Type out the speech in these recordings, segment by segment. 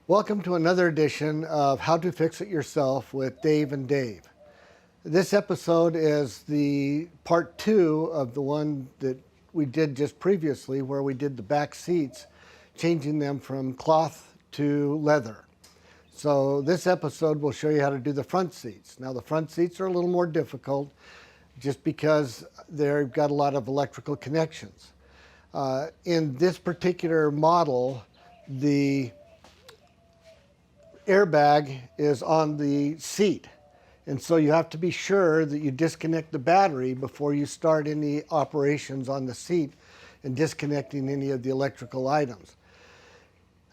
Welcome to another edition of How to Fix It Yourself with Dave and Dave. This episode is the part 2 of the one that we did just previously, where we did the back seats, changing them from cloth to leather. So this episode will show you how to do the front seats. Now the front seats are a little more difficult just because they've got a lot of electrical connections. In this particular model, the airbag is on the seat, and so you have to be sure that you disconnect the battery before you start any operations on the seat and disconnecting any of the electrical items.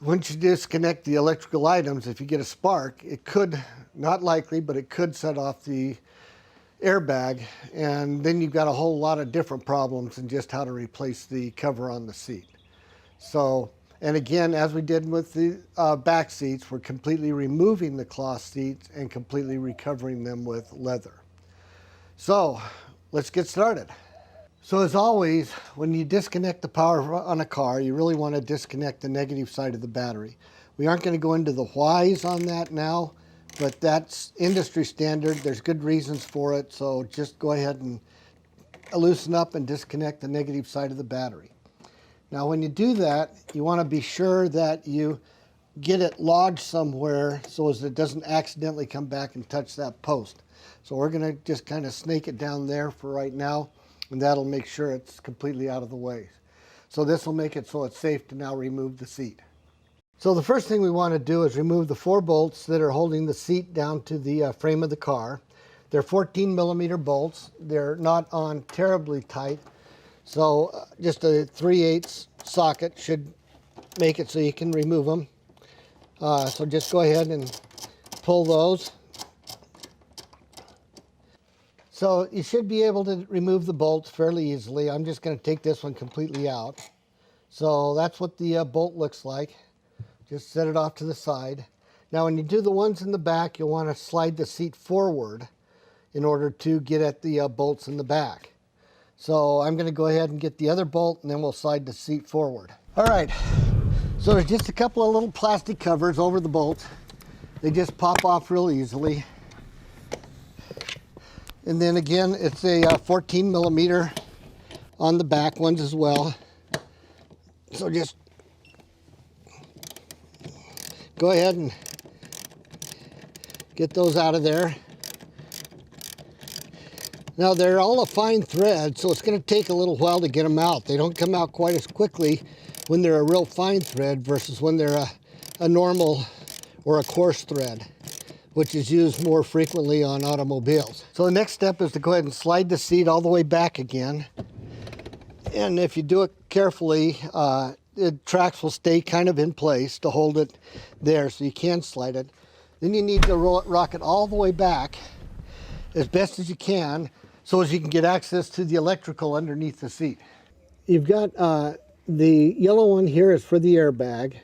Once you disconnect the electrical items, if you get a spark, it could, not likely, but it could set off the airbag, and then you've got a whole lot of different problems in just how to replace the cover on the seat. So, and again, as we did with the back seats, we're completely removing the cloth seats and completely recovering them with leather. So let's get started. So as always, when you disconnect the power on a car, you really want to disconnect the negative side of the battery. We aren't going to go into the whys on that now, but that's industry standard. There's good reasons for it, so just go ahead and loosen up and disconnect the negative side of the battery. Now when you do that, you want to be sure that you get it lodged somewhere so as it doesn't accidentally come back and touch that post. So we're going to just kind of snake it down there for right now, and that'll make sure it's completely out of the way. So this will make it so it's safe to now remove the seat. So the first thing we want to do is remove the 4 bolts that are holding the seat down to the frame of the car. They're 14mm bolts. They're not on terribly tight. So just a 3/8 socket should make it so you can remove them. So just go ahead and pull those. So you should be able to remove the bolts fairly easily. I'm just going to take this one completely out. So that's what the bolt looks like. Just set it off to the side. Now when you do the ones in the back, you'll want to slide the seat forward in order to get at the bolts in the back. So I'm going to go ahead and get the other bolt, and then we'll slide the seat forward. All right, so there's just a couple of little plastic covers over the bolts. They just pop off real easily. And then again, it's a 14mm on the back ones as well. So just go ahead and get those out of there. Now they're all a fine thread, so it's going to take a little while to get them out. They don't come out quite as quickly when they're a real fine thread versus when they're a normal or a coarse thread, which is used more frequently on automobiles. So the next step is to go ahead and slide the seat all the way back again. And if you do it carefully, the tracks will stay kind of in place to hold it there so you can slide it. Then you need to rock it all the way back as best as you can, so as you can get access to the electrical underneath the seat. You've got the yellow one here is for the airbag.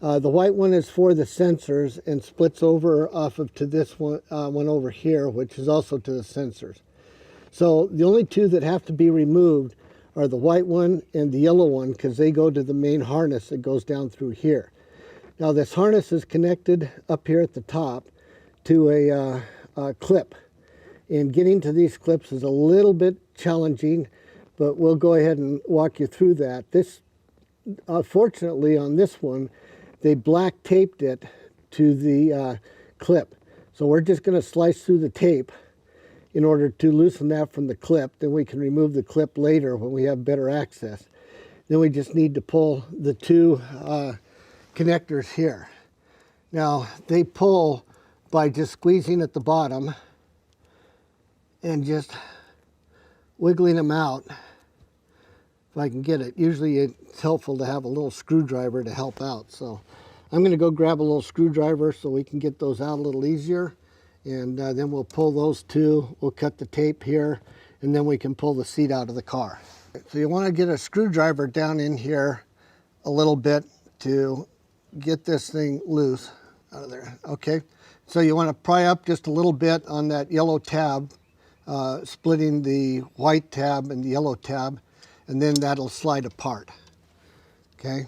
The white one is for the sensors and splits over off of to this one over here, which is also to the sensors. So the only two that have to be removed are the white one and the yellow one, because they go to the main harness that goes down through here. Now this harness is connected up here at the top to a clip. And getting to these clips is a little bit challenging, but we'll go ahead and walk you through that. This, fortunately on this one, they black taped it to the clip. So we're just going to slice through the tape in order to loosen that from the clip. Then we can remove the clip later when we have better access. Then we just need to pull the 2 connectors here. Now they pull by just squeezing at the bottom and just wiggling them out if I can get it. Usually it's helpful to have a little screwdriver to help out. So I'm going to go grab a little screwdriver so we can get those out a little easier. And then we'll pull those 2. We'll cut the tape here, and then we can pull the seat out of the car. So you want to get a screwdriver down in here a little bit to get this thing loose out of there. Okay, so you want to pry up just a little bit on that yellow tab, splitting the white tab and the yellow tab, and then that'll slide apart. Okay,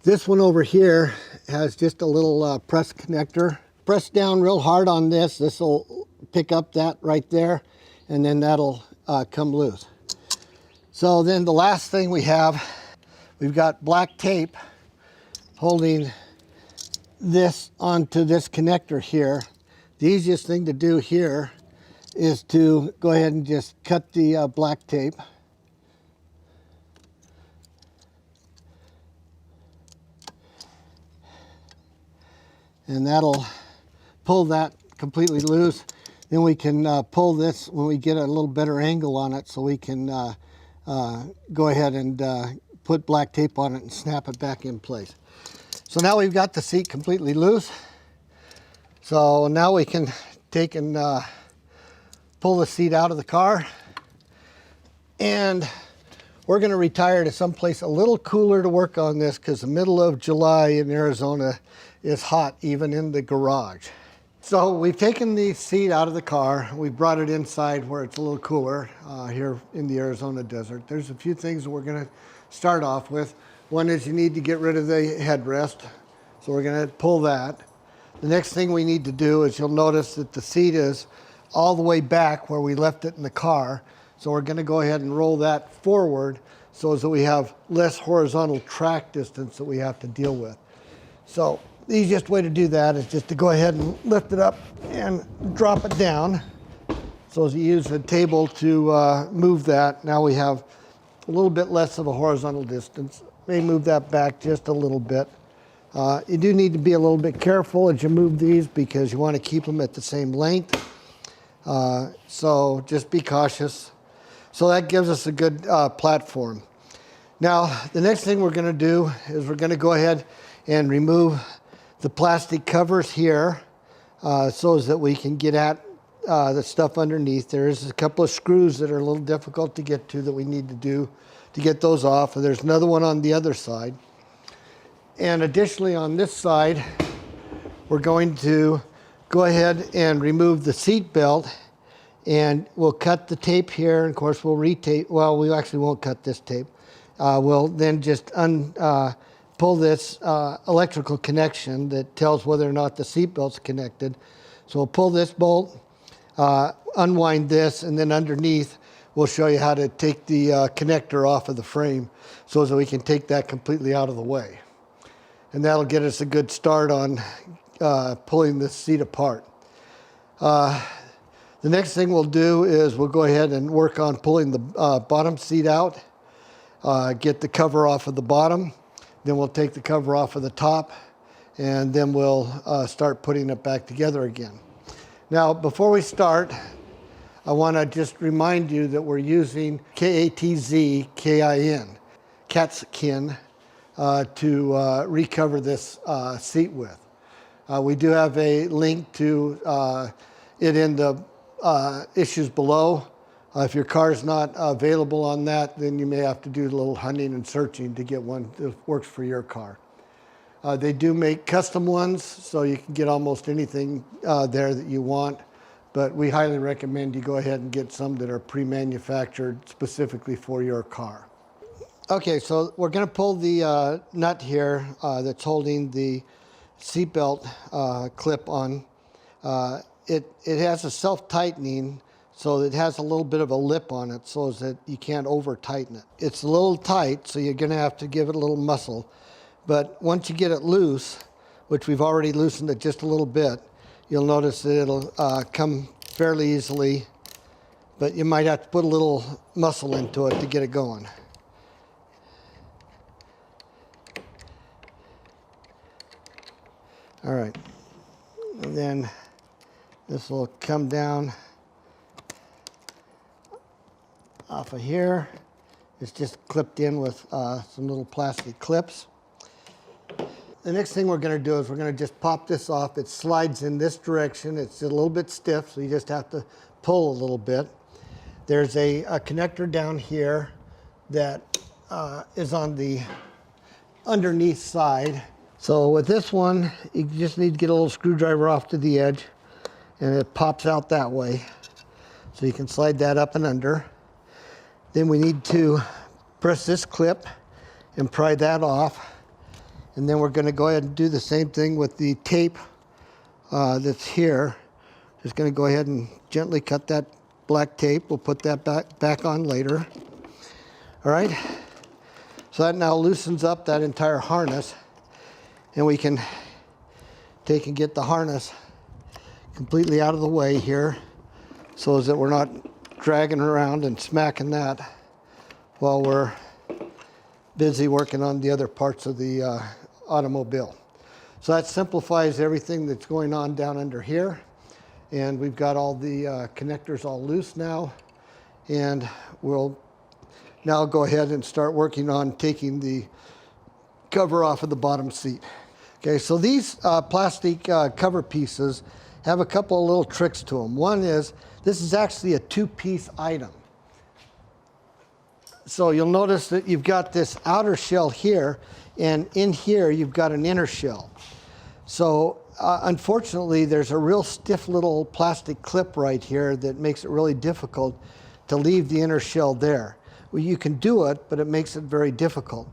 This one over here has just a little press connector. Press down real hard on this. This will pick up that right there, and then that'll come loose. So then the last thing we have, we've got black tape holding this onto this connector here. The easiest thing to do here is to go ahead and just cut the black tape. And that'll pull that completely loose. Then we can pull this when we get a little better angle on it, so we can go ahead and put black tape on it and snap it back in place. So now we've got the seat completely loose. So now we can take and pull the seat out of the car. And we're going to retire to someplace a little cooler to work on this, because the middle of July in Arizona is hot, even in the garage. So we've taken the seat out of the car. We brought it inside where it's a little cooler here in the Arizona desert. There's a few things that we're going to start off with. One is you need to get rid of the headrest. So we're going to pull that. The next thing we need to do is, you'll notice that the seat is all the way back where we left it in the car. So we're going to go ahead and roll that forward so that we have less horizontal track distance that we have to deal with. So the easiest way to do that is just to go ahead and lift it up and drop it down. So as you use the table to move that, now we have a little bit less of a horizontal distance. May move that back just a little bit. You do need to be a little bit careful as you move these, because you want to keep them at the same length. So just be cautious. So that gives us a good platform. Now, the next thing we're going to do is we're going to go ahead and remove the plastic covers here so that we can get at the stuff underneath. There is a couple of screws that are a little difficult to get to that we need to do to get those off. And there's another one on the other side. And additionally, on this side, we're going to go ahead and remove the seat belt, and we'll cut the tape here. And of course, we'll retape. Well, we actually won't cut this tape. We'll then just pull this electrical connection that tells whether or not the seat belt's connected. So we'll pull this bolt, unwind this, and then underneath, we'll show you how to take the connector off of the frame so that we can take that completely out of the way. And that'll get us a good start on pulling this seat apart. The next thing we'll do is we'll go ahead and work on pulling the bottom seat out, get the cover off of the bottom, then we'll take the cover off of the top, and then we'll start putting it back together again. Now, before we start, I want to just remind you that we're using Katzkin, Katzkin, to recover this seat with. We do have a link to it in the issues below. If your car is not available on that, then you may have to do a little hunting and searching to get one that works for your car. They do make custom ones, so you can get almost anything there that you want, but we highly recommend you go ahead and get some that are pre-manufactured specifically for your car. Okay, so we're going to pull the nut here that's holding the seatbelt clip on. It has a self-tightening, so it has a little bit of a lip on it so that you can't over-tighten it. It's a little tight, so you're going to have to give it a little muscle. But once you get it loose, which we've already loosened it just a little bit, you'll notice that it'll come fairly easily, but you might have to put a little muscle into it to get it going. All right, and then this will come down off of here. It's just clipped in with some little plastic clips. The next thing we're going to do is we're going to just pop this off. It slides in this direction. It's a little bit stiff, so you just have to pull a little bit. There's a connector down here that is on the underneath side. So with this one, you just need to get a little screwdriver off to the edge, and it pops out that way. So you can slide that up and under. Then we need to press this clip and pry that off. And then we're going to go ahead and do the same thing with the tape that's here. Just going to go ahead and gently cut that black tape. We'll put that back on later. All right. So that now loosens up that entire harness. And we can take and get the harness completely out of the way here so that we're not dragging around and smacking that while we're busy working on the other parts of the automobile. So that simplifies everything that's going on down under here. And we've got all the connectors all loose now. And we'll now go ahead and start working on taking the cover off of the bottom seat. Okay, so these plastic cover pieces have a couple of little tricks to them. One is, this is actually a two-piece item. So you'll notice that you've got this outer shell here, and in here you've got an inner shell. So unfortunately, there's a real stiff little plastic clip right here that makes it really difficult to leave the inner shell there. Well, you can do it, but it makes it very difficult.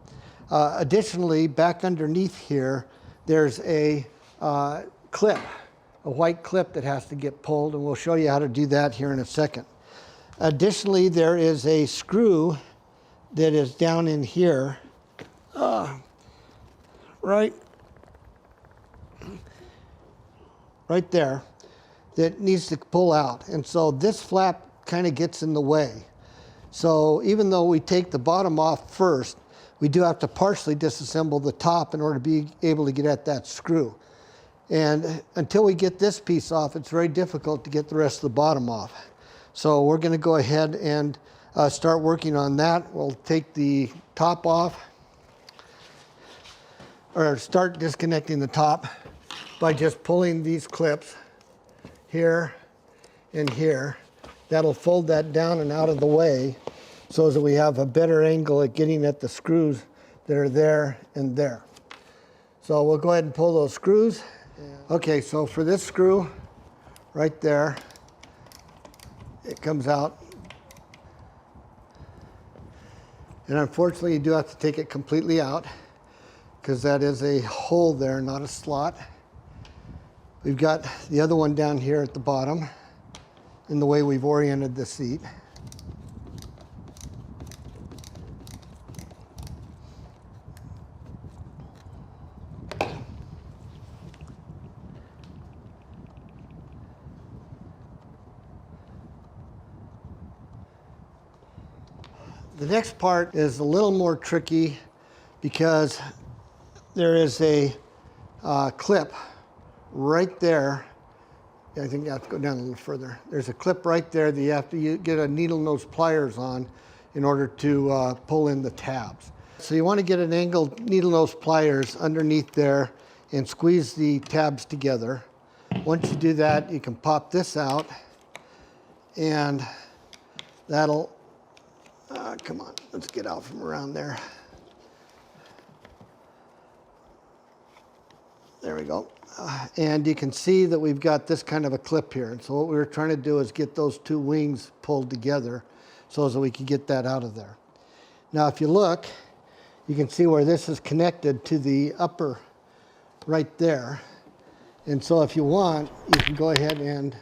Additionally, back underneath here, there's a clip, a white clip that has to get pulled, and we'll show you how to do that here in a second. Additionally, there is a screw that is down in here, right there, that needs to pull out. And so this flap kind of gets in the way. So even though we take the bottom off first, we do have to partially disassemble the top in order to be able to get at that screw. And until we get this piece off, it's very difficult to get the rest of the bottom off. So we're going to go ahead and start working on that. We'll take the top off, or start disconnecting the top by just pulling these clips here and here. That'll fold that down and out of the way so that we have a better angle at getting at the screws that are there and there. So we'll go ahead and pull those screws. Okay, so for this screw right there, it comes out. And unfortunately, you do have to take it completely out because that is a hole there, not a slot. We've got the other one down here at the bottom in the way we've oriented the seat. The next part is a little more tricky because there is a clip right there. I think you have to go down a little further. There's a clip right there that you have to get a needle nose pliers on in order to pull in the tabs. So you want to get an angled needle nose pliers underneath there and squeeze the tabs together. Once you do that, you can pop this out, and that'll come on, let's get out from around there. There we go. And you can see that we've got this kind of a clip here. And so what we were trying to do is get those two wings pulled together so that we can get that out of there. Now, if you look, you can see where this is connected to the upper right there. And so if you want, you can go ahead and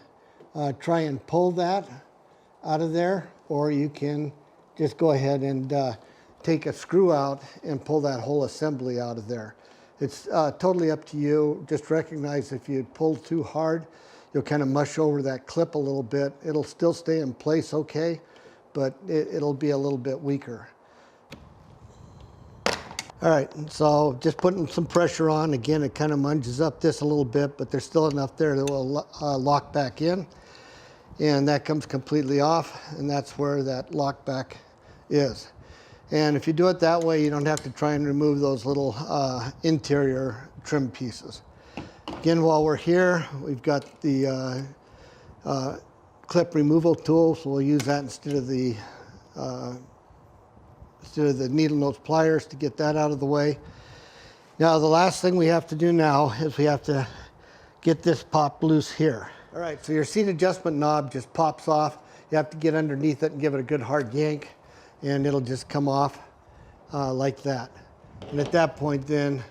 try and pull that out of there, or you can just go ahead and take a screw out and pull that whole assembly out of there. It's totally up to you. Just recognize if you pull too hard, you'll kind of mush over that clip a little bit. It'll still stay in place okay, but it'll be a little bit weaker. All right, so just putting some pressure on. Again, it kind of munges up this a little bit, but there's still enough there that will lock back in. And that comes completely off, and that's where that lock back is. And if you do it that way, you don't have to try and remove those little interior trim pieces. Again, while we're here, we've got the clip removal tool, so we'll use that instead of the needle nose pliers to get that out of the way. Now, the last thing we have to do now is we have to get this popped loose here. All right, so your seat adjustment knob just pops off. You have to get underneath it and give it a good hard yank, and it'll just come off like that. And at that point then,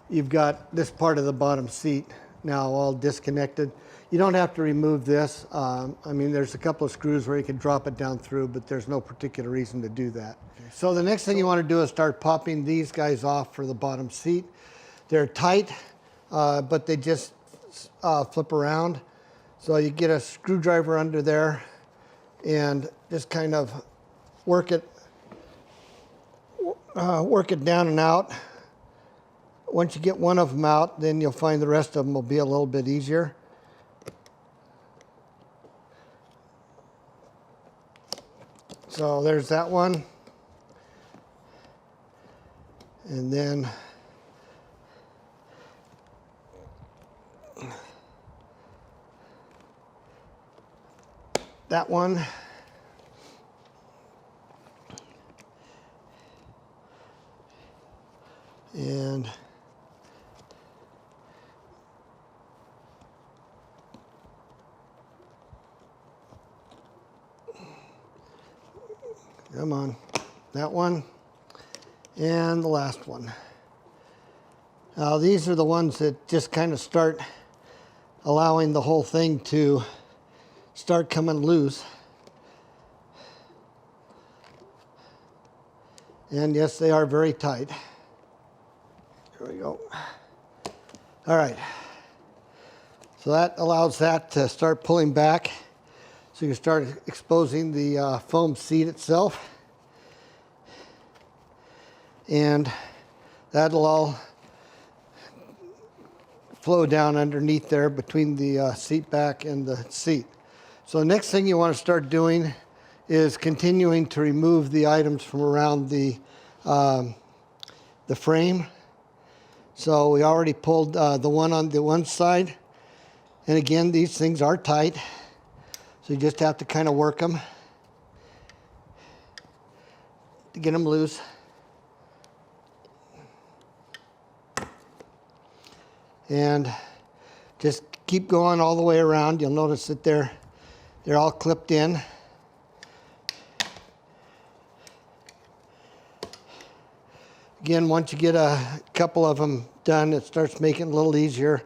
you've got this part of the bottom seat now all disconnected. You don't have to remove this. I mean, there's a couple of screws where you can drop it down through, but there's no particular reason to do that. So the next thing you want to do is start popping these guys off for the bottom seat. They're tight, but they just flip around. So you get a screwdriver under there and just kind of work it down and out. Once you get one of them out, then you'll find the rest of them will be a little bit easier. So there's that one. And then that one. And come on, that one, and the last one. Now these are the ones that just kind of start allowing the whole thing to start coming loose. And yes, they are very tight. There we go. All right. So that allows that to start pulling back. So you can start exposing the foam seat itself. And that'll all flow down underneath there between the seat back and the seat. So the next thing you want to start doing is continuing to remove the items from around the frame. So we already pulled the one on the one side. And again, these things are tight. So you just have to kind of work them to get them loose. And just keep going all the way around. You'll notice that they're all clipped in. Again, once you get a couple of them done, it starts making it a little easier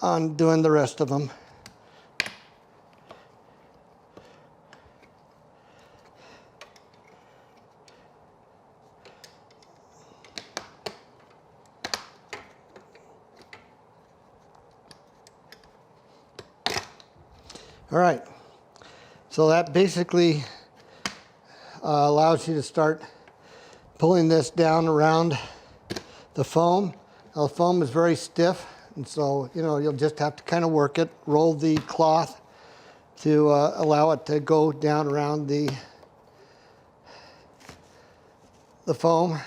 on doing the rest of them. All right, so that basically allows you to start pulling this down around the foam. Now, the foam is very stiff, and so you'll just have to kind of work it, roll the cloth to allow it to go down around the foam.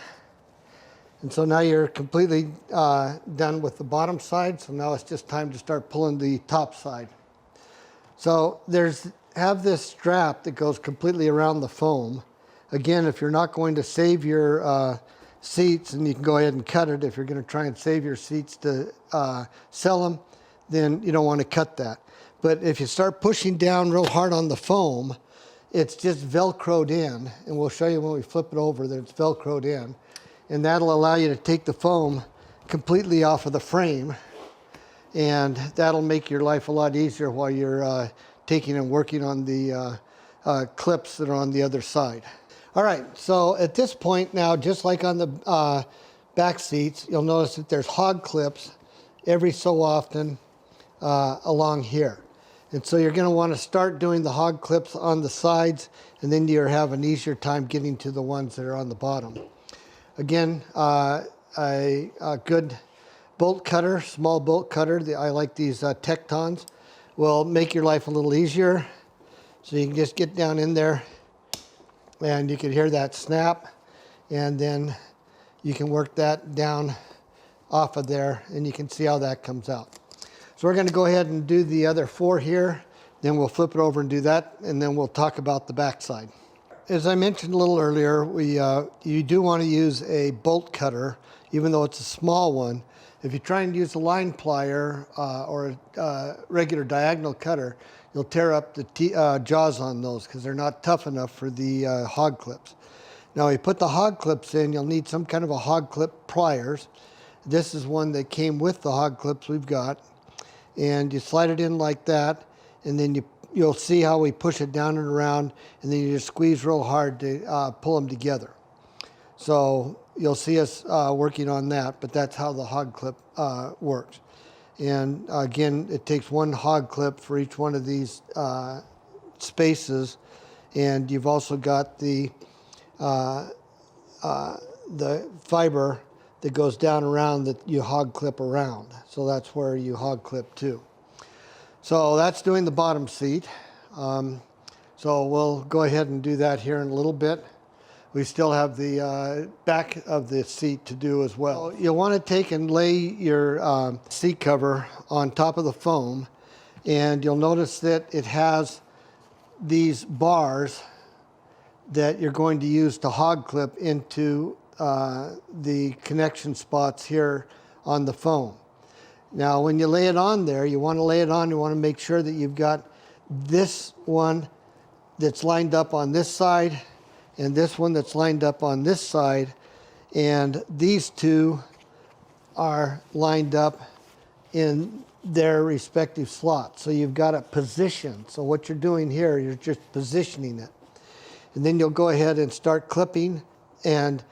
And so now you're completely done with the bottom side, so now it's just time to start pulling the top side. So have this strap that goes completely around the foam. Again, if you're not going to save your seats, and you can go ahead and cut it. If you're going to try and save your seats to sell them, then you don't want to cut that. But if you start pushing down real hard on the foam, it's just Velcroed in. And we'll show you when we flip it over that it's Velcroed in. And that'll allow you to take the foam completely off of the frame. And that'll make your life a lot easier while you're taking and working on the clips that are on the other side. All right, so at this point now, just like on the back seats, you'll notice that there's hog clips every so often along here. And so you're going to want to start doing the hog clips on the sides, and then you'll have an easier time getting to the ones that are on the bottom. Again, a good bolt cutter, small bolt cutter, I like these Tectons, will make your life a little easier. So you can just get down in there and you can hear that snap, and then you can work that down off of there and you can see how that comes out. So we're going to go ahead and do the other 4 here, then we'll flip it over and do that, and then we'll talk about the back side. As I mentioned a little earlier, you do want to use a bolt cutter, even though it's a small one. If you try and use a line plier or a regular diagonal cutter, you'll tear up the jaws on those because they're not tough enough for the hog clips. Now, when you put the hog clips in, you'll need some kind of a hog clip pliers. This is one that came with the hog clips we've got. And you slide it in like that, and then you'll see how we push it down and around, and then you just squeeze real hard to pull them together. So you'll see us working on that, but that's how the hog clip works. And again, it takes one hog clip for each one of these spaces, and you've also got the fiber that goes down around that you hog clip around. So that's where you hog clip too. So that's doing the bottom seat. So we'll go ahead and do that here in a little bit. We still have the back of the seat to do as well. So you'll want to take and lay your seat cover on top of the foam, and you'll notice that it has these bars that you're going to use to hog clip into the connection spots here on the foam. Now when you lay it on there, you want to lay it on, you want to make sure that you've got this one that's lined up on this side and this one that's lined up on this side, and these two are lined up in their respective slots. So you've got it positioned. So what you're doing here, you're just positioning it. And then you'll go ahead and start clipping, and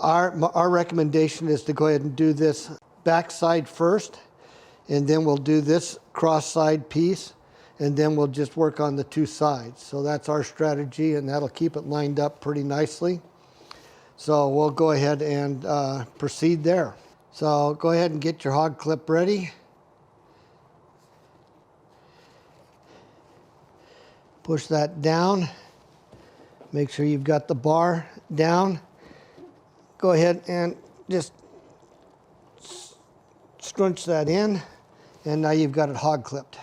our recommendation is to go ahead and do this back side first, and then we'll do this cross side piece, and then we'll just work on the two sides. So that's our strategy, and that'll keep it lined up pretty nicely. So we'll go ahead and proceed there. So go ahead and get your hog clip ready. Push that down. Make sure you've got the bar down. Go ahead and just scrunch that in, and now you've got it hog clipped.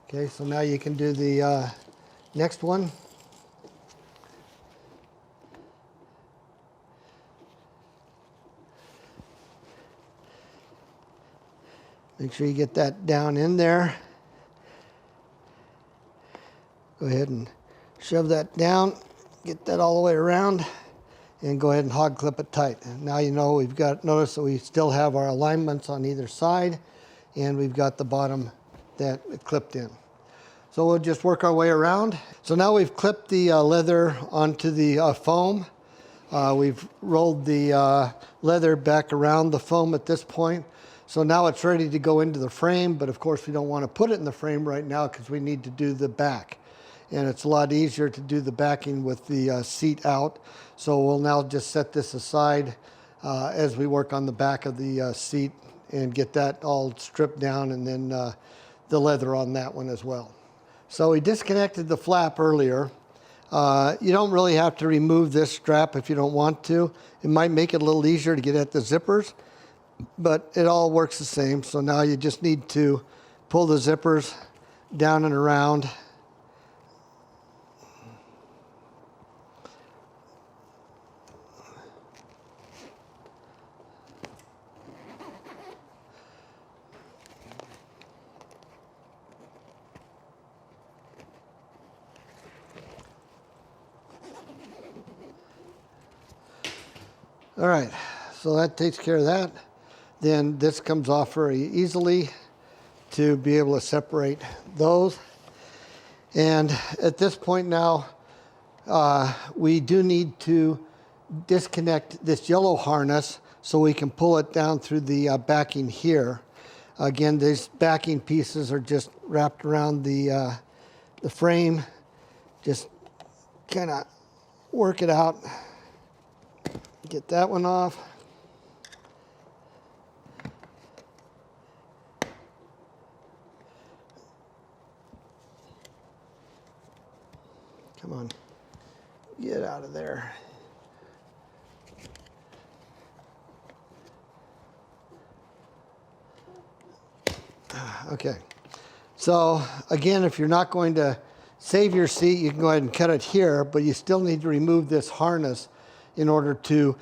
Okay, so now you can do the next one. Make sure you get that down in there. Go ahead and shove that down, get that all the way around, and go ahead and hog clip it tight. And now you know we've got, notice that we still have our alignments on either side, and we've got the bottom that it clipped in. So we'll just work our way around. So now we've clipped the leather onto the foam. We've rolled the leather back around the foam at this point. So now it's ready to go into the frame, but of course we don't want to put it in the frame right now because we need to do the back. And it's a lot easier to do the backing with the seat out. So we'll now just set this aside as we work on the back of the seat and get that all stripped down, and then the leather on that one as well. So we disconnected the flap earlier. You don't really have to remove this strap if you don't want to. It might make it a little easier to get at the zippers, but it all works the same. So now you just need to pull the zippers down and around. All right, so that takes care of that. Then this comes off very easily to be able to separate those. And at this point now, we do need to disconnect this yellow harness so we can pull it down through the backing here. Again, these backing pieces are just wrapped around the frame. Just kind of work it out. Get that one off. Come on, get out of there. Okay, so again, if you're not going to save your seat, you can go ahead and cut it here, but you still need to remove this harness in order to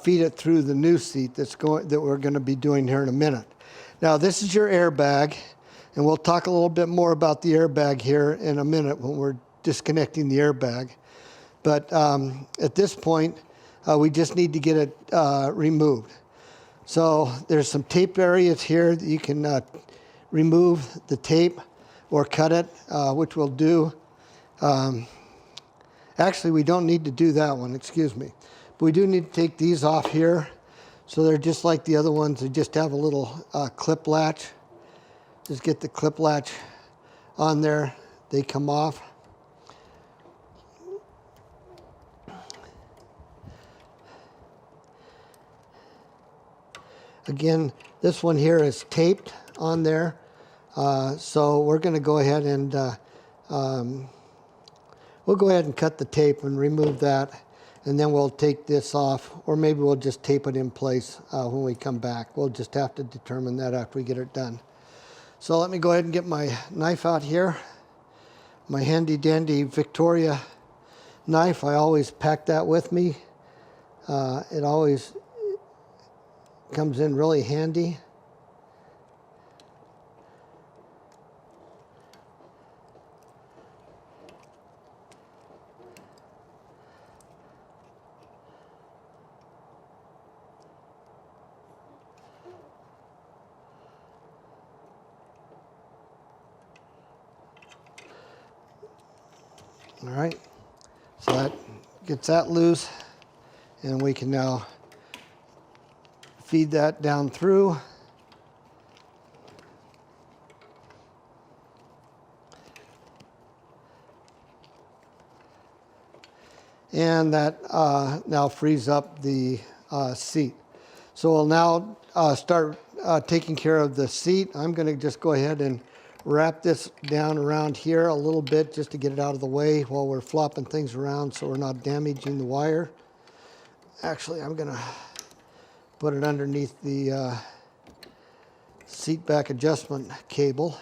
feed it through the new seat that we're going to be doing here in a minute. Now this is your airbag, and we'll talk a little bit more about the airbag here in a minute when we're disconnecting the airbag. But at this point, we just need to get it removed. So there's some tape areas here that you can remove the tape or cut it, which we'll do. Actually, we don't need to do that one, excuse me. But we do need to take these off here. So they're just like the other ones. They just have a little clip latch. Just get the clip latch on there. They come off. Again, this one here is taped on there. So we're going to go ahead and we'll go ahead and cut the tape and remove that, and then we'll take this off, or maybe we'll just tape it in place when we come back. We'll just have to determine that after we get it done. So let me go ahead and get my knife out here. My handy dandy Victoria knife. I always pack that with me. It always comes in really handy. All right, so that gets that loose, and we can now feed that down through. And that now frees up the seat. So we'll now start taking care of the seat. I'm going to just go ahead and wrap this down around here a little bit just to get it out of the way while we're flopping things around so we're not damaging the wire. Actually, I'm going to put it underneath the seat back adjustment cable.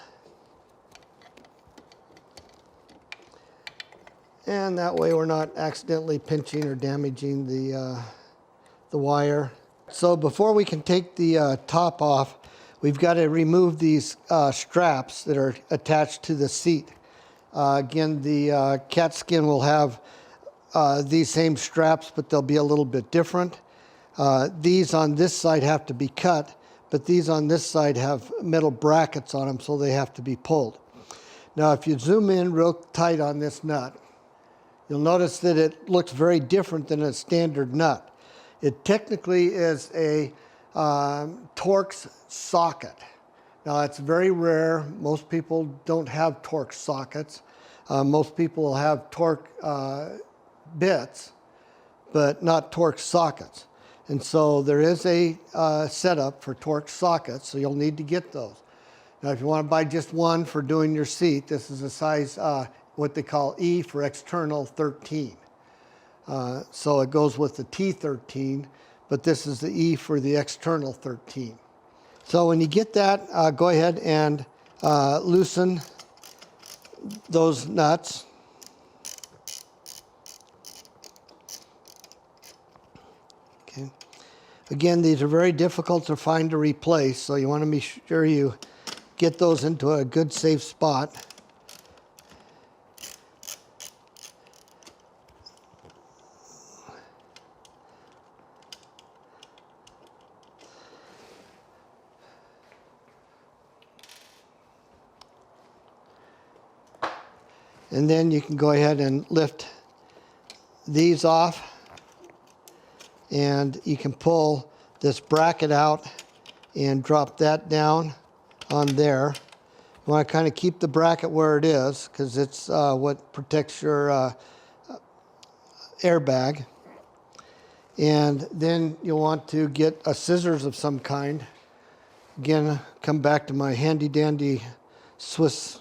And that way we're not accidentally pinching or damaging the wire. So before we can take the top off, we've got to remove these straps that are attached to the seat. Again, the Katzkin will have these same straps, but they'll be a little bit different. These on this side have to be cut, but these on this side have metal brackets on them, so they have to be pulled. Now, if you zoom in real tight on this nut, you'll notice that it looks very different than a standard nut. It technically is a Torx socket. Now, that's very rare. Most people don't have Torx sockets. Most people will have Torx bits, but not Torx sockets. And so there is a setup for Torx sockets, so you'll need to get those. Now, if you want to buy just one for doing your seat, this is a size, what they call E for external 13. So it goes with the T13, but this is the E for the external 13. So when you get that, go ahead and loosen those nuts. Okay. Again, these are very difficult to find to replace, so you want to be sure you get those into a good safe spot. And then you can go ahead and lift these off, and you can pull this bracket out and drop that down on there. You want to kind of keep the bracket where it is because it's what protects your airbag. And then you'll want to get a scissors of some kind. Again, come back to my handy dandy Swiss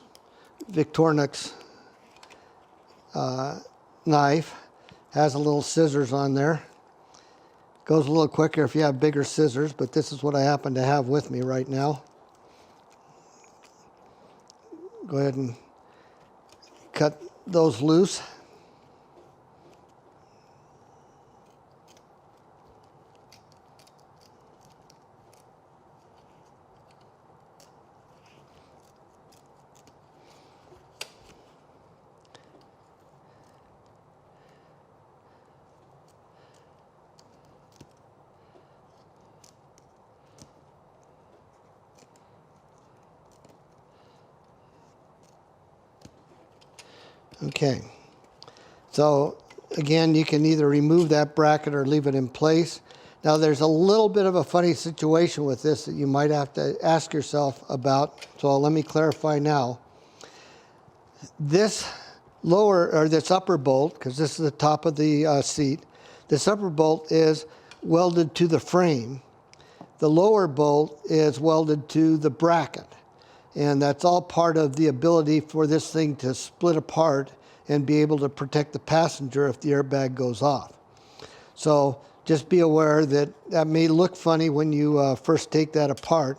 Victorinox knife. Has a little scissors on there. Goes a little quicker if you have bigger scissors, but this is what I happen to have with me right now. Go ahead and cut those loose. Okay, so again, you can either remove that bracket or leave it in place. Now there's a little bit of a funny situation with this that you might have to ask yourself about, so let me clarify now. This this upper bolt, because this is the top of the seat, this upper bolt is welded to the frame. The lower bolt is welded to the bracket. And that's all part of the ability for this thing to split apart and be able to protect the passenger if the airbag goes off. So just be aware that that may look funny when you first take that apart,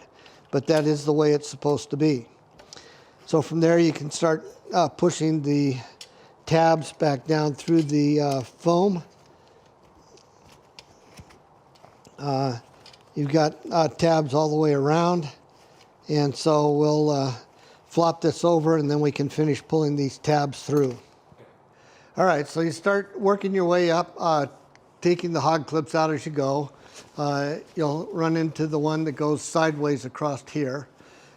but that is the way it's supposed to be. So from there you can start pushing the tabs back down through the foam. You've got tabs all the way around. And so we'll flop this over and then we can finish pulling these tabs through. All right, so you start working your way up, taking the hog clips out as you go. You'll run into the one that goes sideways across here,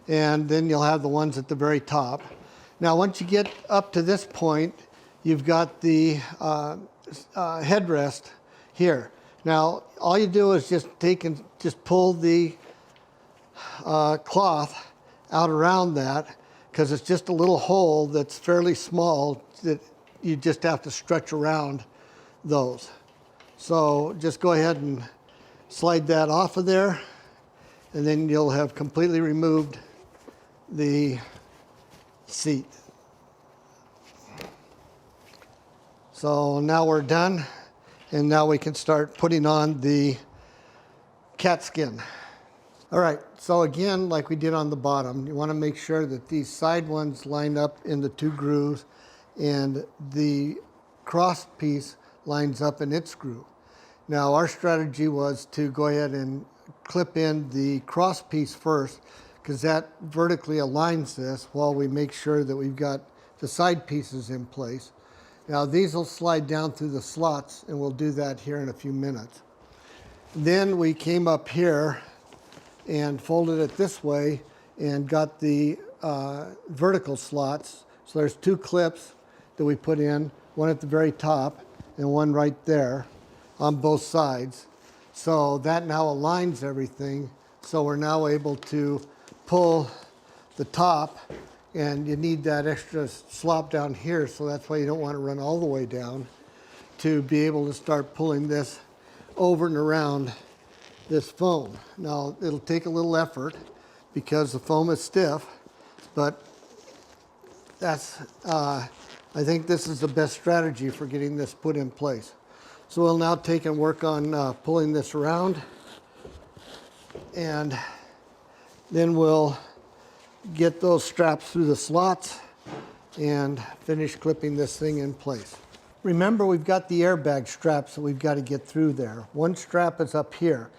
and then you'll have the ones at the very top. Now, once you get up to this point, you've got the headrest here. Now, all you do is just take and just pull the cloth out around that, because it's just a little hole that's fairly small that you just have to stretch around those. So just go ahead and slide that off of there, and then you'll have completely removed the seat. So now we're done, and now we can start putting on the Katzkin. All right, so again, like we did on the bottom, you want to make sure that these side ones line up in the two grooves and the cross piece lines up in its groove. Now, our strategy was to go ahead and clip in the cross piece first, because that vertically aligns this while we make sure that we've got the side pieces in place. Now, these will slide down through the slots, and we'll do that here in a few minutes. Then we came up here and folded it this way and got the vertical slots. So there's two clips that we put in, one at the very top and one right there on both sides. So that now aligns everything. So we're now able to pull the top, and you need that extra slop down here, so that's why you don't want to run all the way down, to be able to start pulling this over and around this foam. Now, it'll take a little effort because the foam is stiff, but that's, I think this is the best strategy for getting this put in place. So we'll now take and work on pulling this around, and then we'll get those straps through the slots and finish clipping this thing in place. Remember, we've got the airbag straps that we've got to get through there. One strap is up here.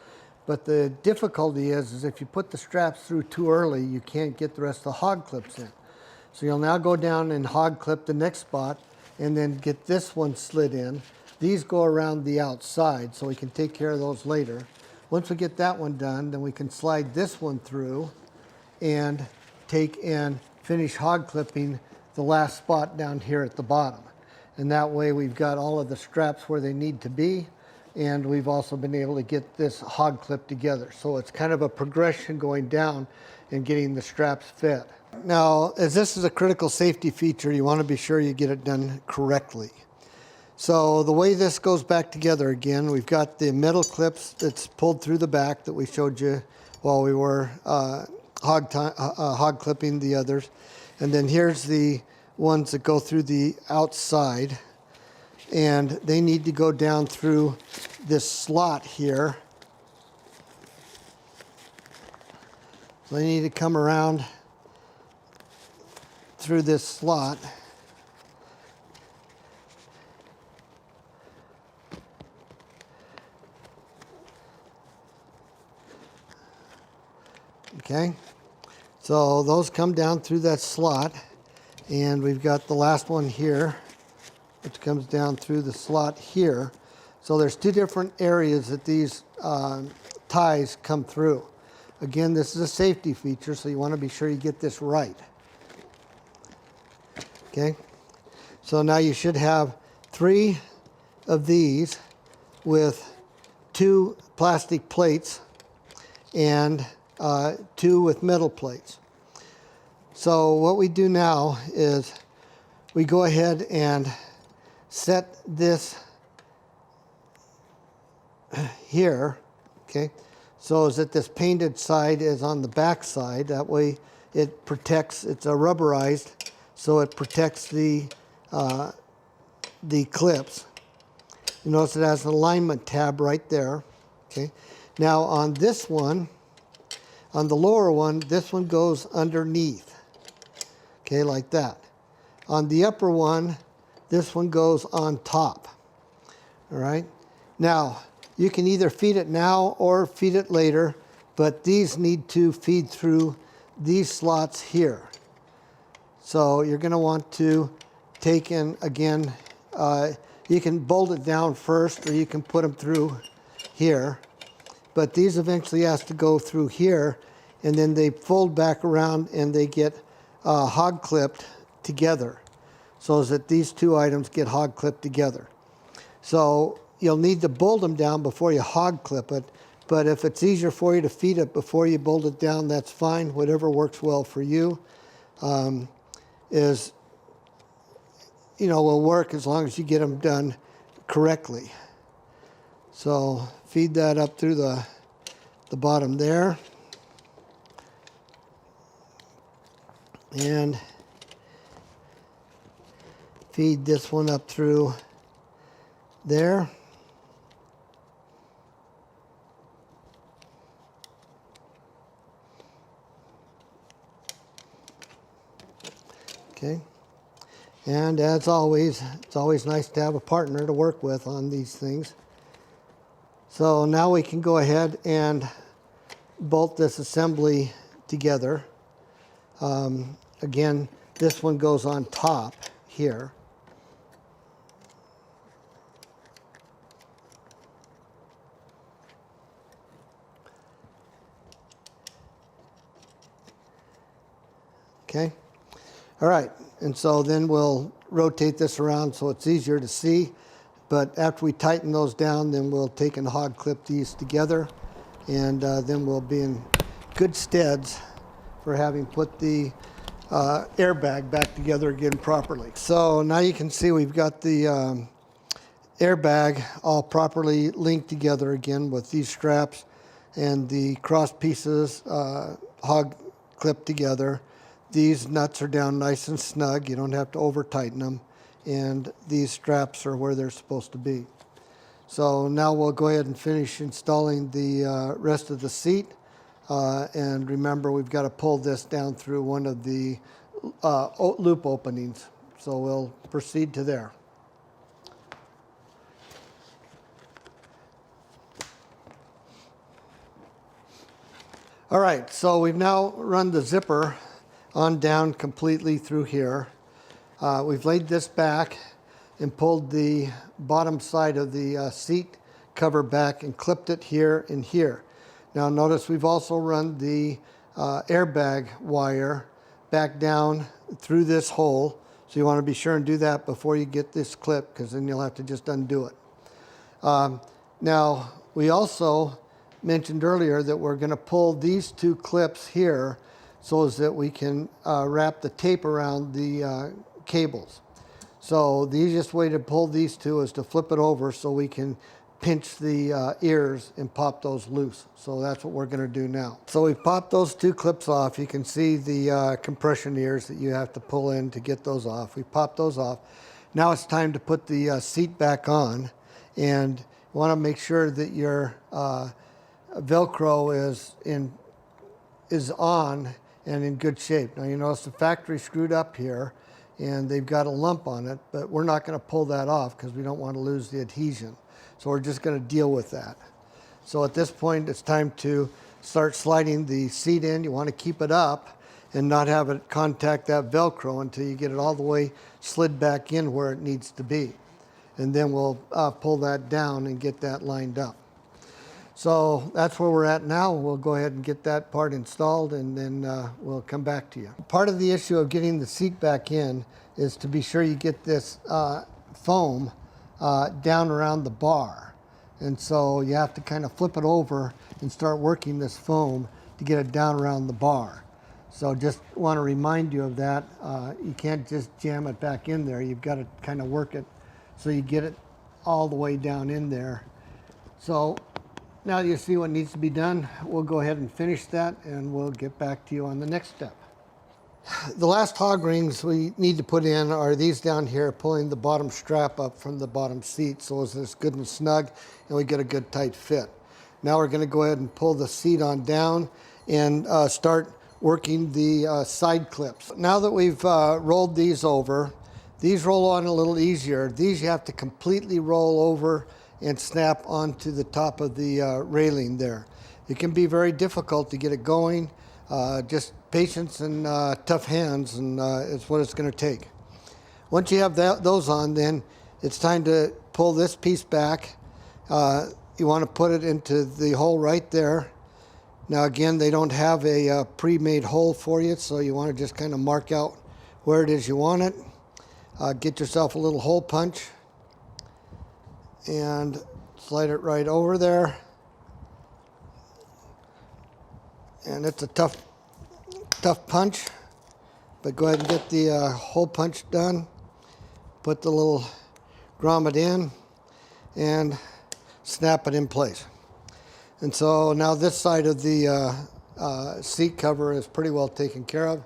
But the difficulty is if you put the straps through too early, you can't get the rest of the hog clips in. So you'll now go down and hog clip the next spot and then get this one slid in. These go around the outside, so we can take care of those later. Once we get that one done, then we can slide this one through and take and finish hog clipping the last spot down here at the bottom. And that way we've got all of the straps where they need to be, and we've also been able to get this hog clip together. So it's kind of a progression going down and getting the straps fit. Now, as this is a critical safety feature, you want to be sure you get it done correctly. So the way this goes back together again, we've got the metal clips that's pulled through the back that we showed you while we were hog clipping the others. And then here's the ones that go through the outside, and they need to go down through this slot here. So they need to come around through this slot. Okay, so those come down through that slot, and we've got the last one here, which comes down through the slot here. So there's two different areas that these ties come through. Again, this is a safety feature, so you want to be sure you get this right. Okay, So now you should have 3 of these with 2 plastic plates and 2 with metal plates. So what we do now is we go ahead and set this here, okay, so that this painted side is on the back side. That way it protects, it's a rubberized, so it protects the clips. You notice it has an alignment tab right there, okay. Now on this one, on the lower one, this one goes underneath, okay, like that. On the upper one, this one goes on top, all right. Now, you can either feed it now or feed it later, but these need to feed through these slots here. So you're going to want to take in, again, you can bolt it down first or you can put them through here. But these eventually has to go through here, and then they fold back around and they get hog clipped together, so that these 2 items get hog clipped together. So you'll need to bolt them down before you hog clip it, but if it's easier for you to feed it before you bolt it down, that's fine. Whatever works well for you will work as long as you get them done correctly. So feed that up through the bottom there, and feed this one up through there. Okay, and as always, it's always nice to have a partner to work with on these things. So now we can go ahead and bolt this assembly together. Again, this one goes on top here. Okay. All right, and so then we'll rotate this around so it's easier to see. But after we tighten those down, then we'll take and hog clip these together, and then we'll be in good steads for having put the airbag back together again properly. So now you can see we've got the airbag all properly linked together again with these straps and the cross pieces hog clipped together. These nuts are down nice and snug. You don't have to over tighten them. And these straps are where they're supposed to be. So now we'll go ahead and finish installing the rest of the seat. And remember, we've got to pull this down through one of the loop openings. So we'll proceed to there. All right, so we've now run the zipper on down completely through here. We've laid this back and pulled the bottom side of the seat cover back and clipped it here and here. Now notice we've also run the airbag wire back down through this hole. So you want to be sure and do that before you get this clip, because then you'll have to just undo it. Now we also mentioned earlier that we're going to pull these 2 clips here so as that we can wrap the tape around the cables. So the easiest way to pull these 2 is to flip it over so we can pinch the ears and pop those loose. So that's what we're going to do now. So we've popped those 2 clips off. You can see the compression ears that you have to pull in to get those off. We popped those off. Now it's time to put the seat back on, and you want to make sure that your Velcro is on and in good shape. Now you notice the factory screwed up here and they've got a lump on it, but we're not going to pull that off because we don't want to lose the adhesion. So we're just going to deal with that. So at this point it's time to start sliding the seat in. You want to keep it up and not have it contact that Velcro until you get it all the way slid back in where it needs to be. And then we'll pull that down and get that lined up. So that's where we're at now. We'll go ahead and get that part installed, and then we'll come back to you. Part of the issue of getting the seat back in is to be sure you get this foam down around the bar. And so you have to kind of flip it over and start working this foam to get it down around the bar. So just want to remind you of that. You can't just jam it back in there. You've got to kind of work it so you get it all the way down in there. So now that you see what needs to be done, we'll go ahead and finish that, and we'll get back to you on the next step. The last hog rings we need to put in are these down here, pulling the bottom strap up from the bottom seat so it's good and snug and we get a good tight fit. Now we're going to go ahead and pull the seat on down and start working the side clips. Now that we've rolled these over, these roll on a little easier. These you have to completely roll over and snap onto the top of the railing there. It can be very difficult to get it going. Just patience and tough hands, and it's what it's going to take. Once you have those on, then it's time to pull this piece back. You want to put it into the hole right there. Now again, they don't have a pre-made hole for you, so you want to just kind of mark out where it is you want it. Get yourself a little hole punch and slide it right over there. And it's a tough punch, but go ahead and get the hole punch done. Put the little grommet in and snap it in place. And so now this side of the seat cover is pretty well taken care of.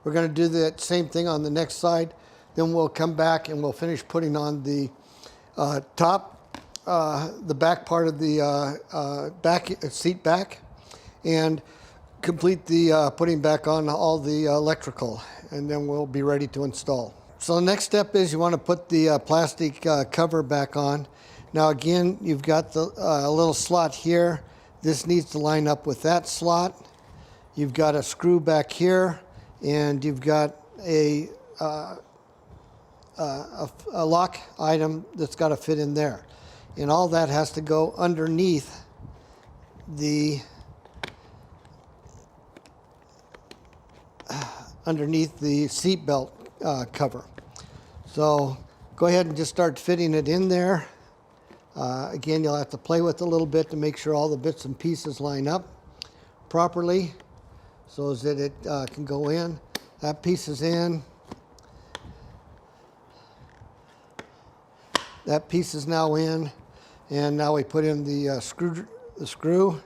We're going to do the same thing on the next side. Then we'll come back and we'll finish putting on the the back part of the seat back, and complete the putting back on all the electrical, and then we'll be ready to install. So the next step is you want to put the plastic cover back on. Now again, you've got the little slot here. This needs to line up with that slot. You've got a screw back here, and you've got a lock item that's got to fit in there. And all that has to go underneath the seat belt cover. So go ahead and just start fitting it in there. Again, you'll have to play with it a little bit to make sure all the bits and pieces line up properly so that it can go in. That piece is in. That piece is now in. And now we put in the screw.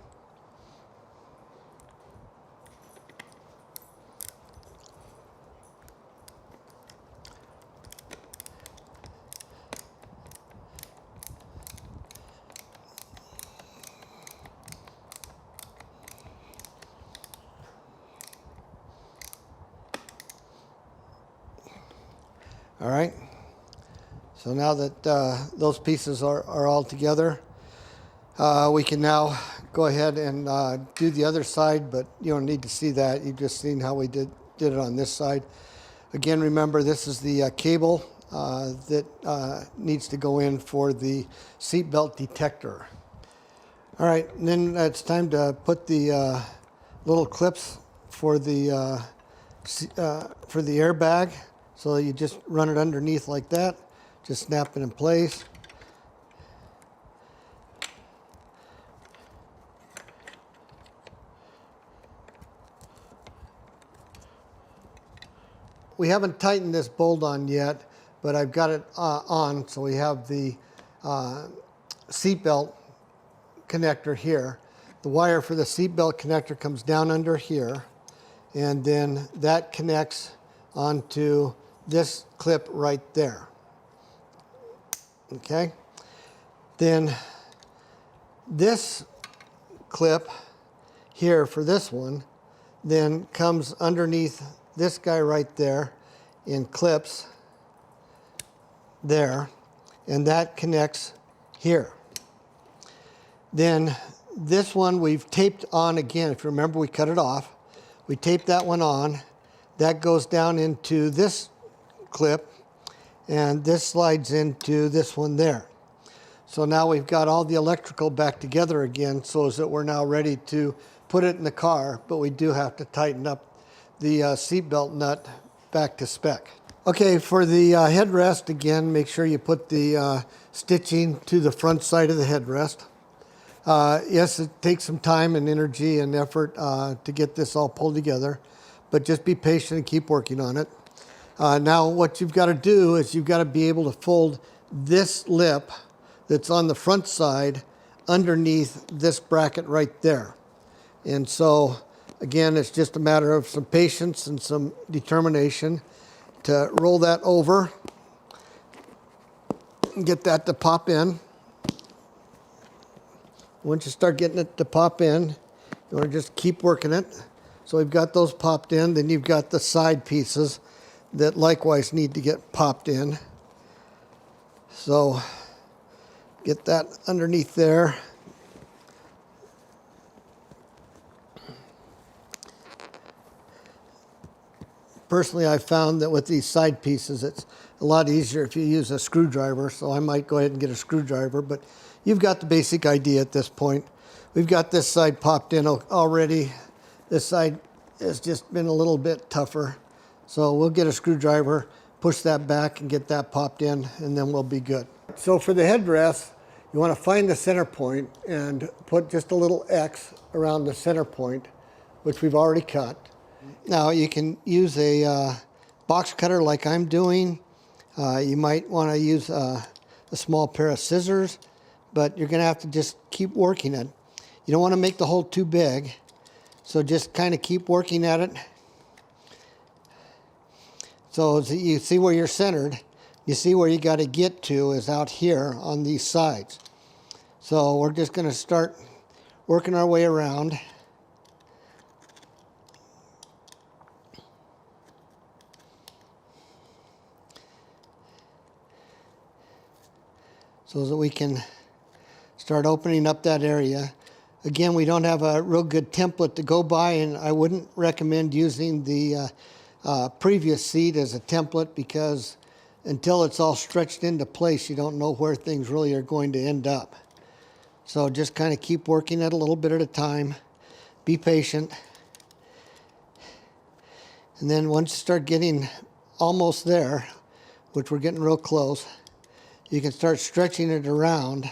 All right. So now that those pieces are all together, we can now go ahead and do the other side, but you don't need to see that. You've just seen how we did it on this side. Again, remember, this is the cable that needs to go in for the seatbelt detector. All right, and then it's time to put the little clips for the airbag. So you just run it underneath like that. Just snap it in place. We haven't tightened this bolt on yet, but I've got it on, so we have the seatbelt connector here. The wire for the seatbelt connector comes down under here, and then that connects onto this clip right there. Okay? Then this clip here for this one then comes underneath this guy right there and clips there, and that connects here. Then this one we've taped on again. If you remember, we cut it off. We taped that one on. That goes down into this clip, and this slides into this one there. So now we've got all the electrical back together again, so that we're now ready to put it in the car, but we do have to tighten up the seatbelt nut back to spec. Okay, for the headrest, again, make sure you put the stitching to the front side of the headrest. Yes, it takes some time and energy and effort to get this all pulled together, but just be patient and keep working on it. Now, what you've got to do is you've got to be able to fold this lip that's on the front side underneath this bracket right there. And so, again, it's just a matter of some patience and some determination to roll that over and get that to pop in. Once you start getting it to pop in, you want to just keep working it. So we've got those popped in, then you've got the side pieces that likewise need to get popped in. So get that underneath there. Personally, I found that with these side pieces, it's a lot easier if you use a screwdriver, so I might go ahead and get a screwdriver, but you've got the basic idea at this point. We've got this side popped in already. This side has just been a little bit tougher, so we'll get a screwdriver, push that back and get that popped in, and then we'll be good. So for the headrest, you want to find the center point and put just a little X around the center point, which we've already cut. Now you can use a box cutter like I'm doing. You might want to use a small pair of scissors, but you're going to have to just keep working it. You don't want to make the hole too big, so just kind of keep working at it. So as you see where you're centered, you see where you got to get to is out here on these sides. So we're just going to start working our way around. So that we can start opening up that area. Again, we don't have a real good template to go by, and I wouldn't recommend using the previous seat as a template, because until it's all stretched into place, you don't know where things really are going to end up. So just kind of keep working it a little bit at a time. Be patient. And then once you start getting almost there, which we're getting real close, you can start stretching it around.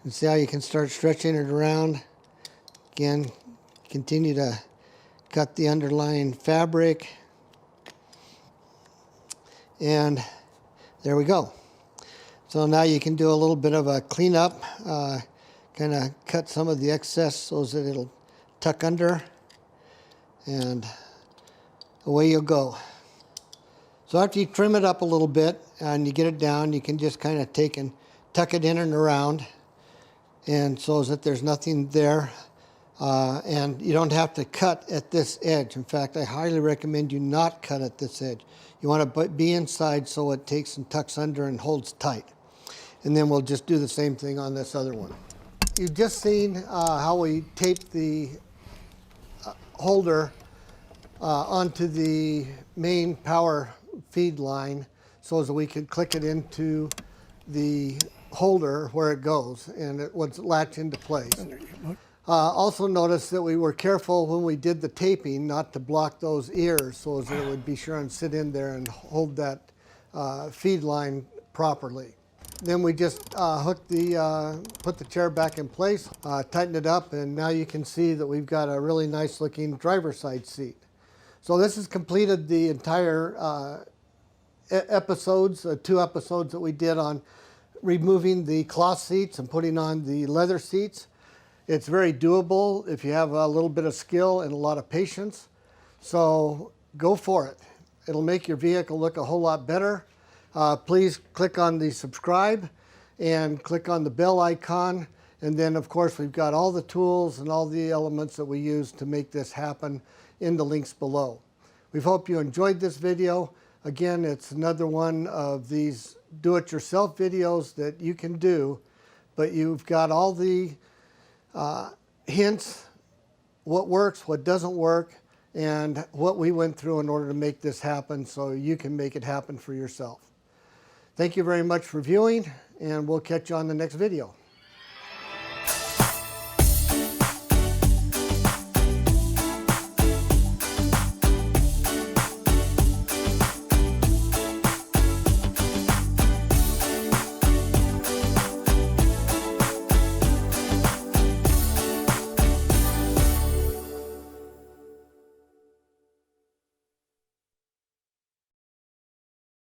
And see how you can start stretching it around. Again, continue to cut the underlying fabric. And there we go. So now you can do a little bit of a cleanup, kind of cut some of the excess so that it'll tuck under. And away you'll go. So after you trim it up a little bit and you get it down, you can just kind of take and tuck it in and around, and so that there's nothing there. And you don't have to cut at this edge. In fact, I highly recommend you not cut at this edge. You want to be inside so it takes and tucks under and holds tight. And then we'll just do the same thing on this other one. You've just seen how we taped the holder onto the main power feed line so that we could click it into the holder where it goes, and it would latch into place. Also notice that we were careful when we did the taping not to block those ears so that it would be sure and sit in there and hold that feed line properly. Then we just put the chair back in place, tighten it up, and now you can see that we've got a really nice looking driver's side seat. So this has completed the entire episodes, 2 episodes that we did on removing the cloth seats and putting on the leather seats. It's very doable if you have a little bit of skill and a lot of patience. So go for it. It'll make your vehicle look a whole lot better. Please click on the subscribe and click on the bell icon. And then, of course, we've got all the tools and all the elements that we use to make this happen in the links below. We hope you enjoyed this video. Again, it's another one of these do-it-yourself videos that you can do, but you've got all the hints, what works, what doesn't work, and what we went through in order to make this happen so you can make it happen for yourself. Thank you very much for viewing, and we'll catch you on the next video.